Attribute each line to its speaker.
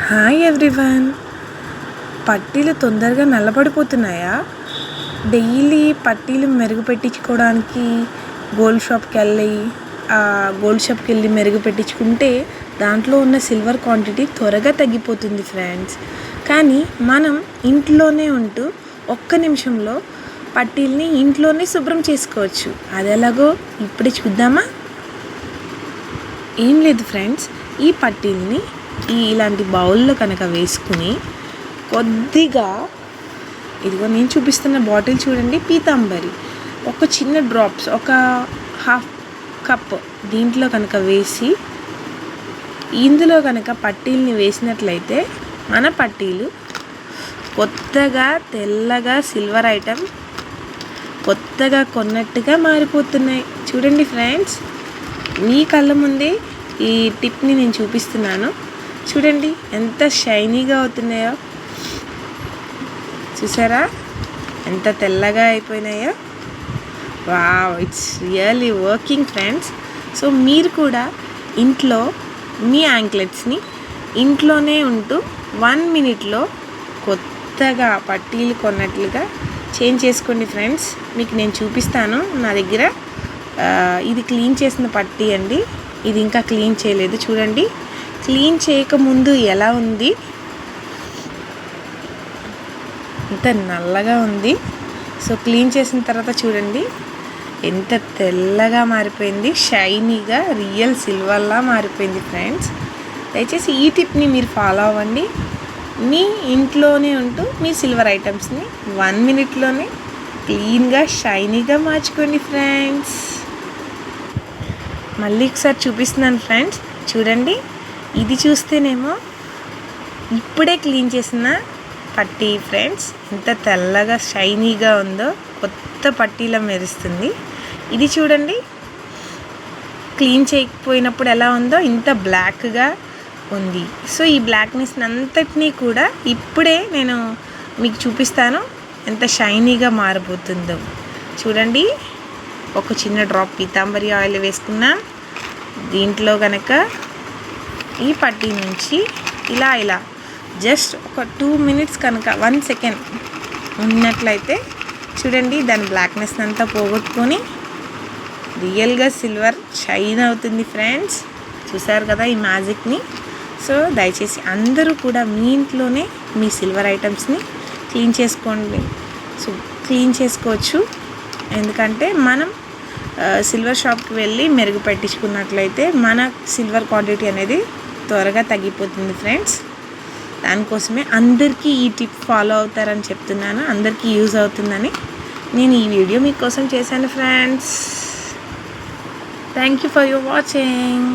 Speaker 1: Hi everyone. పట్టీలు తొందరగా నల్లబడిపోతున్నాయా? Daily పట్టీలు మెరుగు పెట్టించుకోవడానికి గోల్డ్ షాప్కి వెళ్ళి మెరుగు పెట్టించుకుంటే దాంట్లో ఉన్న సిల్వర్ క్వాంటిటీ త్వరగా తగ్గిపోతుంది ఫ్రెండ్స్. కానీ మనం ఇంట్లోనే ఉంటూ ఒక్క నిమిషంలో పట్టీల్ని ఇంట్లోనే శుభ్రం చేసుకోవచ్చు. అది ఎలాగో ఇప్పుడే చూద్దామా? ఏం లేదు ఫ్రెండ్స్, ఈ పట్టీల్ని ఇలాంటి బౌల్లో కనుక వేసుకుని కొద్దిగా, ఇదిగో నేను చూపిస్తున్న బాటిల్ చూడండి, పీతాంబరి ఒక చిన్న డ్రాప్స్, ఒక హాఫ్ కప్ దీంట్లో కనుక వేసి ఇందులో కనుక పట్టీల్ని వేసినట్లయితే మన పట్టీలు కొత్తగా తెల్లగా సిల్వర్ ఐటెం కొత్తగా కొన్నట్టుగా మారిపోతున్నాయి. చూడండి ఫ్రెండ్స్, మీ కళ్ళ ముందే ఈ టిప్ని నేను చూపిస్తున్నాను. చూడండి ఎంత షైనీగా అవుతున్నాయో, చూసారా ఎంత తెల్లగా అయిపోయినాయో. Wow, it's really working friends. So మీరు కూడా ఇంట్లో మీ యాంక్లెట్స్ని ఇంట్లోనే ఉంటూ 1 minute కొత్తగా పట్టీలు కొన్నట్లుగా చేంజ్ చేసుకోండి ఫ్రెండ్స్. మీకు నేను చూపిస్తాను. నా దగ్గర ఇది క్లీన్ చేసిన పట్టీ అండి. ఇది ఇంకా క్లీన్ చేయలేదు. చూడండి, క్లీన్ చేయకముందు ఎలా ఉంది, ఇంత నల్లగా ఉంది. సో క్లీన్ చేసిన తర్వాత చూడండి ఎంత తెల్లగా మారిపోయింది, షైనీగా రియల్ సిల్వర్లా మారిపోయింది ఫ్రెండ్స్. దయచేసి ఈ టిప్ని మీరు ఫాలో అవ్వండి. మీ ఇంట్లోనే ఉంటూ మీ సిల్వర్ ఐటమ్స్ని 1 minute క్లీన్గా షైనీగా మార్చుకోండి ఫ్రెండ్స్. మళ్ళీ ఒకసారి చూపిస్తున్నాను ఫ్రెండ్స్. చూడండి, ఇది చూస్తేనేమో ఇప్పుడే క్లీన్ చేసిన పట్టీ ఫ్రెండ్స్, ఎంత తెల్లగా షైనీగా ఉందో, కొత్త పట్టీలా మెరుస్తుంది. ఇది చూడండి, క్లీన్ చేయకపోయినప్పుడు ఎలా ఉందో ఇంత బ్లాక్గా ఉంది. సో ఈ బ్లాక్నెస్ అంతటినీ కూడా ఇప్పుడే నేను మీకు చూపిస్తాను ఎంత షైనీగా మారబోతుందో. చూడండి, ఒక చిన్న డ్రాప్ పీతాంబరి ఆయిల్ వేసుకున్నాం. దీంట్లో కనుక ఈ పట్టీ నుంచి ఇలా జస్ట్ ఒక 2 minutes కనుక 1 second ఉన్నట్లయితే చూడండి, దాని బ్లాక్నెస్ అంతా పోగొట్టుకొని రియల్గా సిల్వర్ షైన్ అవుతుంది ఫ్రెండ్స్. చూసారు కదా ఈ మ్యాజిక్ని. సో దయచేసి అందరూ కూడా మీ ఇంట్లోనే మీ సిల్వర్ ఐటమ్స్ని క్లీన్ చేసుకోవచ్చు. ఎందుకంటే మనం సిల్వర్ షాప్కి వెళ్ళి మెరుగు పెట్టించుకున్నట్లయితే మన సిల్వర్ క్వాంటిటీ అనేది త్వరగా తగ్గిపోతుంది ఫ్రెండ్స్. దానికోసమే అందరికీ ఈ టిప్ ఫాలో అవుతారని చెప్తున్నాను. అందరికీ యూజ్ అవుతుందని నేను ఈ వీడియో మీకోసం చేశాను friends. Thank you for your watching.